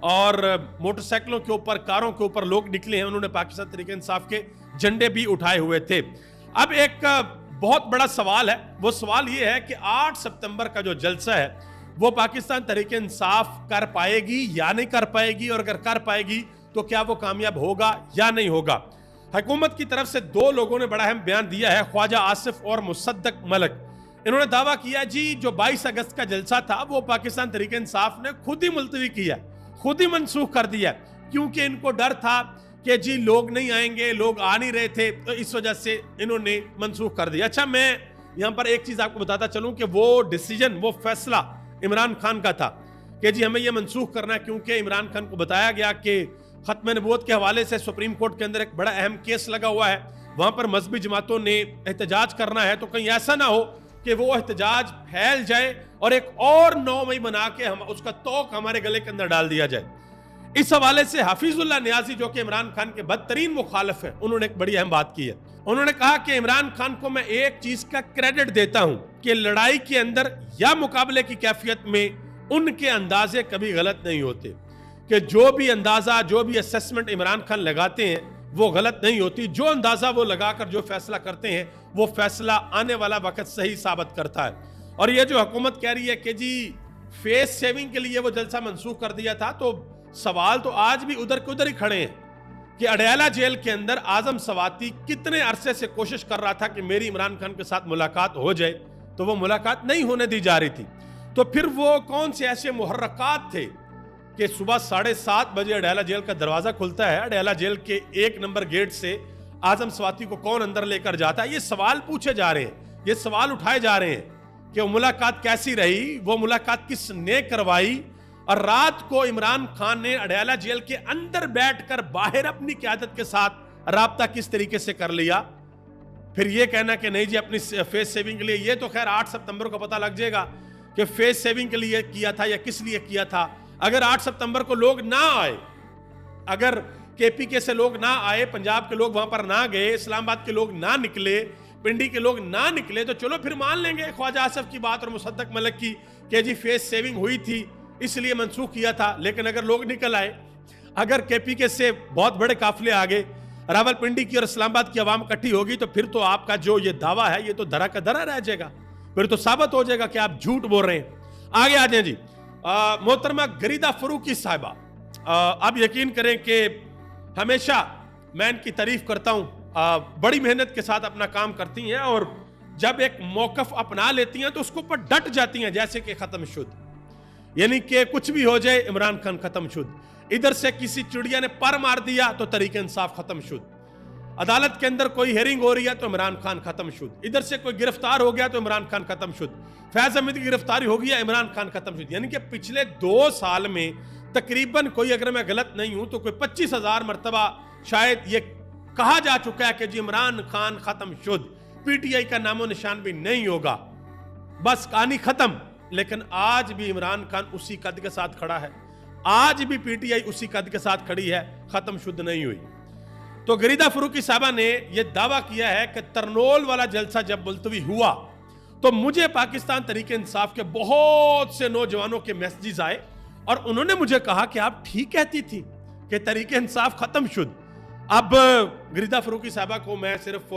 اور موٹر سائیکلوں کے اوپر کاروں کے اوپر لوگ نکلے ہیں, انہوں نے پاکستان تحریک انصاف کے جھنڈے بھی اٹھائے ہوئے تھے. اب ایک بہت بڑا سوال ہے, وہ سوال یہ ہے کہ 8 ستمبر کا جو جلسہ ہے وہ پاکستان تحریک انصاف کر پائے گی یا نہیں کر پائے گی, اور اگر کر پائے گی تو کیا وہ کامیاب ہوگا یا نہیں ہوگا. حکومت کی طرف سے 2 لوگوں نے بڑا اہم بیان دیا ہے, خواجہ آصف اور مصدق ملک. انہوں نے دعویٰ کیا جی جو 22 اگست کا جلسہ تھا وہ پاکستان تحریک انصاف نے خود ہی ملتوی کیا, خود ہی منسوخ کر دیا, کیونکہ ان کو ڈر تھا کہ جی لوگ نہیں آئیں گے, لوگ آ نہیں رہے تھے, تو اس وجہ سے انہوں نے منسوخ کر دیا. اچھا, میں یہاں پر ایک چیز آپ کو بتاتا چلوں کہ وہ ڈیسیجن, وہ فیصلہ عمران خان کا تھا کہ جی ہمیں یہ منسوخ کرنا ہے, کیونکہ عمران خان کو بتایا گیا کہ ختم نبوت کے حوالے سے سپریم کورٹ کے اندر ایک بڑا اہم کیس لگا ہوا ہے, وہاں پر مذہبی جماعتوں نے احتجاج کرنا ہے, تو کہیں ایسا نہ ہو کہ وہ احتجاج پھیل جائے اور ایک اور 9 مئی بنا کے اس کا توق ہمارے گلے کے اندر ڈال دیا جائے. اس حوالے سے حفیظ اللہ نیازی جو کہ عمران خان کے بدترین مخالف ہیں, انہوں نے ایک بڑی اہم بات کی ہے. انہوں نے کہا کہ عمران خان کو میں ایک چیز کا کریڈٹ دیتا ہوں کہ لڑائی کے اندر یا مقابلے کی کیفیت میں ان کے اندازے کبھی غلط نہیں ہوتے, کہ جو بھی اندازہ, جو بھی اسیسمنٹ عمران خان لگاتے ہیں وہ غلط نہیں ہوتی. جو اندازہ وہ لگا کر جو فیصلہ کرتے ہیں وہ فیصلہ آنے والا وقت صحیح ثابت کرتا ہے. اور یہ جو حکومت کہہ رہی ہے کہ جی فیس سیونگ کے لیے وہ جلسہ منسوخ کر دیا تھا, تو سوال تو آج بھی ادھر کے ادھر ہی کھڑے ہیں کہ اڈیالہ جیل کے اندر اعظم سواتی کتنے عرصے سے کوشش کر رہا تھا کہ میری عمران خان کے ساتھ ملاقات ہو جائے, تو وہ ملاقات نہیں ہونے دی جا رہی تھی. تو پھر وہ کون سے ایسے محرکات تھے کہ صبح 7:30 بجے اڈیالہ جیل کا دروازہ کھلتا ہے, اڈیالہ جیل کے 1 نمبر گیٹ سے اعظم سواتی کو کون اندر لے کر جاتا ہے؟ یہ سوال پوچھے جا رہے ہیں, یہ سوال اٹھائے جا رہے ہیں کہ وہ ملاقات کیسی رہی, وہ ملاقات کس نے کروائی, اور رات کو عمران خان نے اڈیالہ جیل کے اندر بیٹھ کر باہر اپنی قیادت کے ساتھ رابطہ کس طریقے سے کر لیا. پھر یہ کہنا کہ نہیں جی اپنی فیس سیونگ کے لیے, یہ تو خیر 8 ستمبر کو پتہ لگ جائے گا کہ فیس سیونگ کے لیے کیا تھا یا کس لیے کیا تھا. اگر 8 ستمبر کو لوگ نہ آئے, اگر کے پی کے سے لوگ نہ آئے, پنجاب کے لوگ وہاں پر نہ گئے, اسلام آباد کے لوگ نہ نکلے, پنڈی کے لوگ نہ نکلے, تو چلو پھر مان لیں گے خواجہ آصف کی بات اور مصدق ملک کی کہ جی فیس سیونگ ہوئی تھی اس لیے منسوخ کیا تھا. لیکن اگر لوگ نکل آئے, اگر کے پی کے سے بہت بڑے قافلے آگے, راول پنڈی کی اور اسلام آباد کی عوام اکٹھی ہوگی, تو پھر تو آپ کا جو یہ دعویٰ ہے یہ تو دھرا کا دھرا رہ جائے گا, پھر تو ثابت ہو جائے گا کہ آپ جھوٹ بول رہے ہیں. آگے آ جائیں جی. محترمہ گریدہ فروقی صاحبہ, آپ یقین کریں کہ ہمیشہ میں ان کی تعریف کرتا ہوں, بڑی محنت کے ساتھ اپنا کام کرتی ہیں, اور جب ایک موقف اپنا لیتی ہیں تو اس کو پر ڈٹ جاتی ہیں, جیسے کہ ختم شد, یعنی کہ کچھ بھی ہو جائے عمران خان ختم شد. ادھر سے کسی چڑیا نے پر مار دیا تو تحریک انصاف ختم شد, عدالت کے اندر کوئی ہیرنگ ہو رہی ہے تو عمران خان ختم شد, ادھر سے کوئی گرفتار ہو گیا تو عمران خان ختم شد, فیض احمد کی گرفتاری ہو گیا عمران خان ختم شد. یعنی کہ پچھلے 2 سال میں تقریباً کوئی, اگر میں غلط نہیں ہوں تو کوئی 25,000 مرتبہ شاید یہ کہا جا چکا ہے کہ جی عمران خان ختم شد, پی ٹی آئی کا نام و نشان بھی نہیں ہوگا, بس کہانی ختم. لیکن آج بھی عمران خان اسی قد کے ساتھ کھڑا ہے, آج بھی پی ٹی آئی اسی قد کے ساتھ کھڑی ہے, ختم شد نہیں ہوئی. تو گریدہ فروقی صاحبہ نے یہ دعویٰ کیا ہے کہ ترنول والا جلسہ جب ملتوی ہوا تو مجھے پاکستان تحریک انصاف کے بہت سے نوجوانوں کے میسیجز آئے, اور انہوں نے مجھے کہا کہ آپ ٹھیک کہتی تھی کہ تحریک انصاف ختم شد. اب گریدہ فروقی صاحبہ کو میں صرف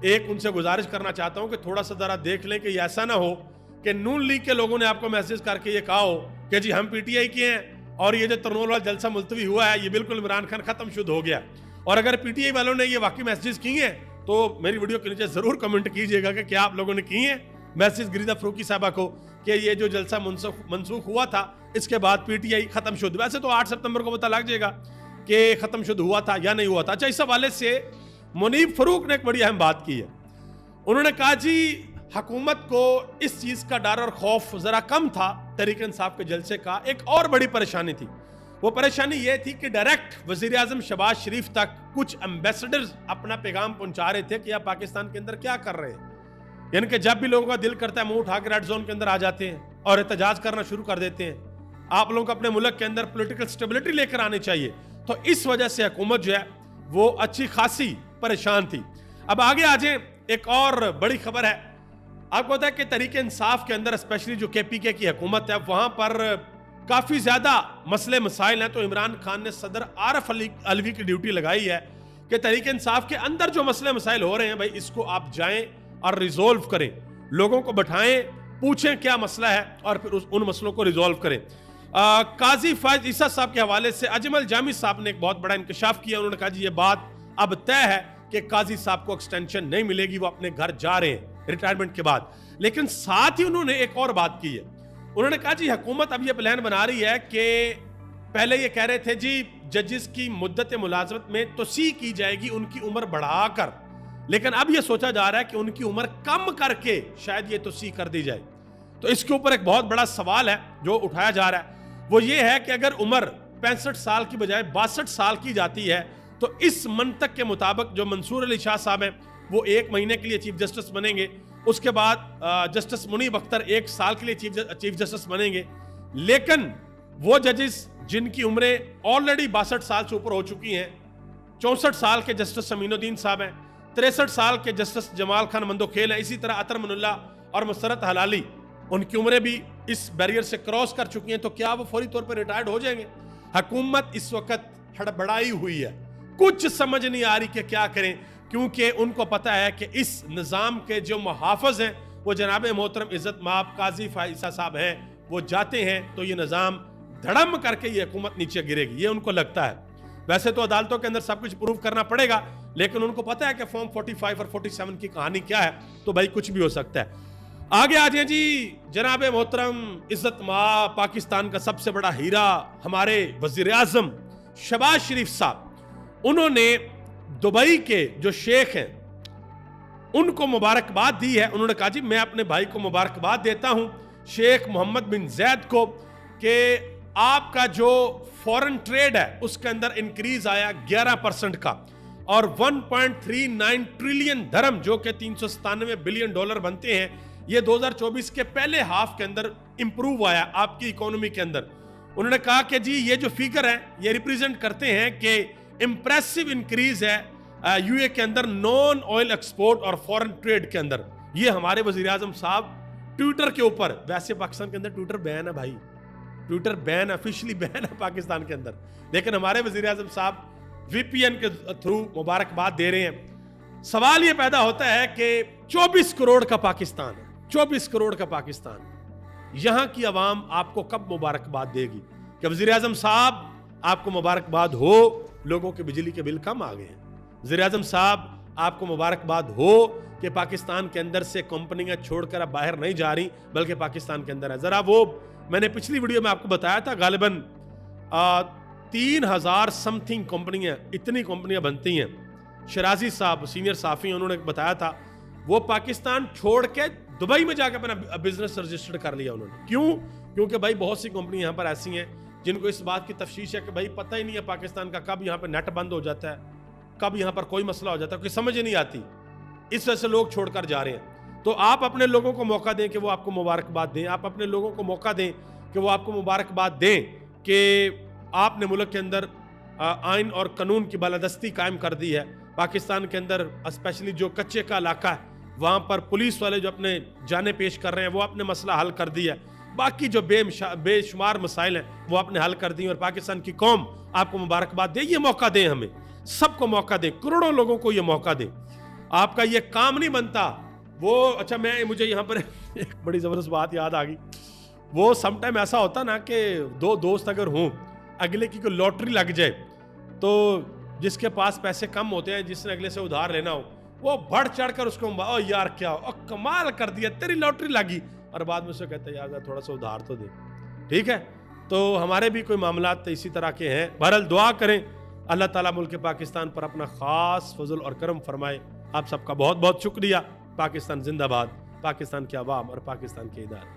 ایک ان سے گزارش کرنا چاہتا ہوں کہ تھوڑا سا ذرا دیکھ لیں کہ یہ ایسا نہ ہو کہ نون لیگ کے لوگوں نے آپ کو میسیج کر کے یہ کہا ہو کہ جی ہم پی ٹی آئی کے ہیں اور یہ جو ترنول والا جلسہ ملتوی ہوا ہے یہ بالکل عمران خان ختم شد ہو گیا. اور اگر پی ٹی آئی والوں نے یہ واقعی میسیجز کی ہیں تو میری ویڈیو کے نیچے ضرور کمنٹ کیجئے گا کہ کیا آپ لوگوں نے کی ہیں میسیج گریدہ فروقی صاحبہ کو کہ یہ جو جلسہ منسوخ ہوا تھا اس کے بعد پی ٹی آئی ختم شد. ویسے تو 8 ستمبر کو پتہ لگ جائے گا کہ ختم شد ہوا تھا یا نہیں ہوا تھا. اچھا, اس حوالے سے منیب فروق نے ایک بڑی اہم بات کی ہے. انہوں نے کہا جی حکومت کو اس چیز کا ڈر اور خوف ذرا کم تھا تحریک انصاف کے جلسے کا, ایک اور بڑی پریشانی تھی. وہ پریشانی یہ تھی کہ ڈائریکٹ وزیر اعظم شہباز شریف تک کچھ ایمبیسڈرز اپنا پیغام پہنچا رہے تھے کہ آپ پاکستان کے اندر کیا کر رہے ہیں. یعنی کہ جب بھی لوگوں کا دل کرتا ہے منہ اٹھا کے ریڈ زون کے اندر آ جاتے ہیں اور احتجاج کرنا شروع کر دیتے ہیں. آپ لوگوں کو اپنے ملک کے اندر پولیٹیکل سٹیبلٹی لے کر آنی چاہیے. تو اس وجہ سے حکومت جو ہے وہ اچھی خاصی پریشان تھی. اب آگے آ جائیں, ایک اور بڑی خبر ہے. آپ کو پتا ہے کہ تحریک انصاف کے اندر اسپیشلی جو کے پی کے کی حکومت ہے وہاں پر کافی زیادہ مسئلے مسائل ہیں، تو عمران خان نے صدر عارف علوی کی ڈیوٹی لگائی ہے کہ تحریک انصاف کے اندر جو مسئلے مسائل ہو رہے ہیں بھائی اس کو آپ جائیں اور ریزولو کریں، لوگوں کو بٹھائیں، پوچھیں کیا مسئلہ ہے اور پھر ان مسئلوں کو ریزولو کریں۔ قاضی فائز عیسیٰ صاحب کے حوالے سے اجمل جامی صاحب نے ایک بہت بڑا انکشاف کیا۔ انہوں نے کہا جی یہ بات اب طے ہے کہ قاضی صاحب کو ایکسٹینشن نہیں ملے گی، وہ اپنے گھر جا رہے ہیں ریٹائرمنٹ کے بعد۔ لیکن ساتھ ہی انہوں نے ایک اور بات کی ہے، انہوں نے کہا جی حکومت اب یہ پلان بنا رہی ہے کہ پہلے یہ کہہ رہے تھے جی ججز کی مدت ملازمت میں توسیع کی جائے گی ان کی عمر بڑھا کر، لیکن اب یہ سوچا جا رہا ہے کہ ان کی عمر کم کر کے شاید یہ توسیع کر دی جائے۔ تو اس کے اوپر ایک بہت بڑا سوال ہے جو اٹھایا جا رہا ہے، وہ یہ ہے کہ اگر عمر 65 سال کی بجائے 62 سال کی جاتی ہے تو اس منطق کے مطابق جو منصور علی شاہ صاحب ہیں وہ 1 مہینے کے لیے چیف جسٹس بنیں گے، اس کے بعد جسٹس منیب اختر 1 سال کے لیے چیف جسٹس بنیں گے، لیکن وہ ججز جن کی عمریں آلریڈی 62 سال سے اوپر ہو چکی ہیں، 64 سال کے جسٹس امین الدین صاحب ہیں، 63 سال کے جسٹس جمال خان مندوخیل ہیں، اسی طرح عطر من اللہ اور مسرت حلالی، ان کی عمریں بھی اس بیریئر سے کراس کر چکی ہیں، تو کیا وہ فوری طور پر ریٹائرڈ ہو جائیں گے؟ حکومت اس وقت ہڑبڑائی ہوئی ہے، کچھ سمجھ نہیں آ رہی کہ کیا کریں، کیونکہ ان کو پتا ہے کہ اس نظام کے جو محافظ ہیں وہ جناب محترم عزت مآب قاضی فائز عیسیٰ صاحب ہیں، وہ جاتے ہیں تو یہ نظام دھڑم کر کے یہ حکومت نیچے گرے گی، یہ ان کو لگتا ہے۔ ویسے تو عدالتوں کے اندر سب کچھ پروف کرنا پڑے گا، لیکن ان کو پتا ہے کہ فارم 45 اور 47 کی کہانی کیا ہے، تو بھائی کچھ بھی ہو سکتا ہے۔ آگے آ جائیں جی، جناب محترم عزت مآب پاکستان کا سب سے بڑا ہیرا ہمارے وزیر اعظم شہباز شریف صاحب، انہوں نے دبئی کے جو شیخ ہیں ان کو مبارکباد دی ہے۔ انہوں نے کہا جی میں اپنے بھائی کو مبارکباد دیتا ہوں شیخ محمد بن زید کو کہ آپ کا جو فورن ٹریڈ ہے اس کے اندر انکریز آیا 11% کا، اور 1.39 ٹریلین درہم جو کہ 397 بلین ڈالر بنتے ہیں، یہ 2024 کے پہلے ہاف کے اندر امپروو آیا آپ کی اکانومی کے اندر۔ انہوں نے کہا کہ جی یہ جو فیگر ہیں یہ ریپریزنٹ کرتے ہیں کہ امپریسو انکریز ہے یو اے کے اندر نون آئل ایکسپورٹ اور فورن ٹریڈ کے اندر۔ یہ ہمارے وزیر اعظم صاحب ٹویٹر کے اوپر، ویسے پاکستان کے اندر ٹویٹر بین ہے بھائی، ٹویٹر بین آفیشلی بین ہے پاکستان کے اندر، لیکن ہمارے وزیر اعظم صاحب وی پی این کے تھرو مبارکباد دے رہے ہیں۔ سوال یہ پیدا ہوتا ہے کہ 24 کروڑ کا پاکستان ہے، 24 کروڑ کا پاکستان، یہاں کی عوام آپ کو کب مبارکباد دے گی کہ وزیر اعظم صاحب آپ کو مبارکباد ہو، لوگوں کے بجلی کے بل کم آ گئے ہیں، وزیر اعظم صاحب آپ کو مبارکباد ہو کہ پاکستان کے اندر سے کمپنیاں چھوڑ کر اب باہر نہیں جا رہی بلکہ پاکستان کے اندر ہے۔ ذرا وہ میں نے پچھلی ویڈیو میں آپ کو بتایا تھا غالباً 3000 سم تھنگ کمپنیاں، اتنی کمپنیاں بنتی ہیں، شرازی صاحب سینئر صحافی انہوں نے بتایا تھا، وہ پاکستان چھوڑ کے دبئی میں جا کے اپنا بزنس رجسٹر کر لیا انہوں نے۔ کیوں؟ کیونکہ بھائی بہت سی کمپنی یہاں پر ایسی ہیں جن کو اس بات کی تفشیش ہے کہ بھائی پتہ ہی نہیں ہے پاکستان کا کب یہاں پہ نیٹ بند ہو جاتا ہے، کب یہاں پر کوئی مسئلہ ہو جاتا ہے، کوئی سمجھ نہیں آتی، اس وجہ سے لوگ چھوڑ کر جا رہے ہیں۔ تو آپ اپنے لوگوں کو موقع دیں کہ وہ آپ کو مبارکباد دیں، آپ اپنے لوگوں کو موقع دیں کہ وہ آپ کو مبارکباد دیں کہ آپ نے ملک کے اندر آئین اور قانون کی بالادستی قائم کر دی ہے۔ پاکستان کے اندر اسپیشلی جو کچے کا علاقہ ہے وہاں پر پولیس والے جو اپنے جانیں پیش کر رہے ہیں وہ اپنے مسئلہ حل کر دیا ہے، باقی جو بے شمار مسائل ہیں وہ آپ نے حل کر دی، اور پاکستان کی قوم آپ کو مبارکباد دے۔ یہ موقع دیں، ہمیں سب کو موقع دیں، کروڑوں لوگوں کو یہ موقع دیں۔ آپ کا یہ کام نہیں بنتا وہ اچھا مجھے یہاں پر ایک بڑی زبردست بات یاد آ گئی، وہ سم ٹائم ایسا ہوتا نا کہ 2 دوست اگر ہوں، اگلے کی کوئی لاٹری لگ جائے تو جس کے پاس پیسے کم ہوتے ہیں، جس نے اگلے سے ادھار لینا ہو، وہ بڑھ چڑھ کر اس کو او یار کیا ہو، کمال کر دیا، تیری لاٹری لگی، اور بعد میں اسے کہتا ہے یار تھوڑا سا ادھار تو دے۔ ٹھیک ہے، تو ہمارے بھی کوئی معاملات اسی طرح کے ہیں۔ بہرحال دعا کریں اللہ تعالیٰ ملک پاکستان پر اپنا خاص فضل اور کرم فرمائے۔ آپ سب کا بہت بہت شکریہ۔ پاکستان زندہ باد، پاکستان کے عوام اور پاکستان کے ادارے۔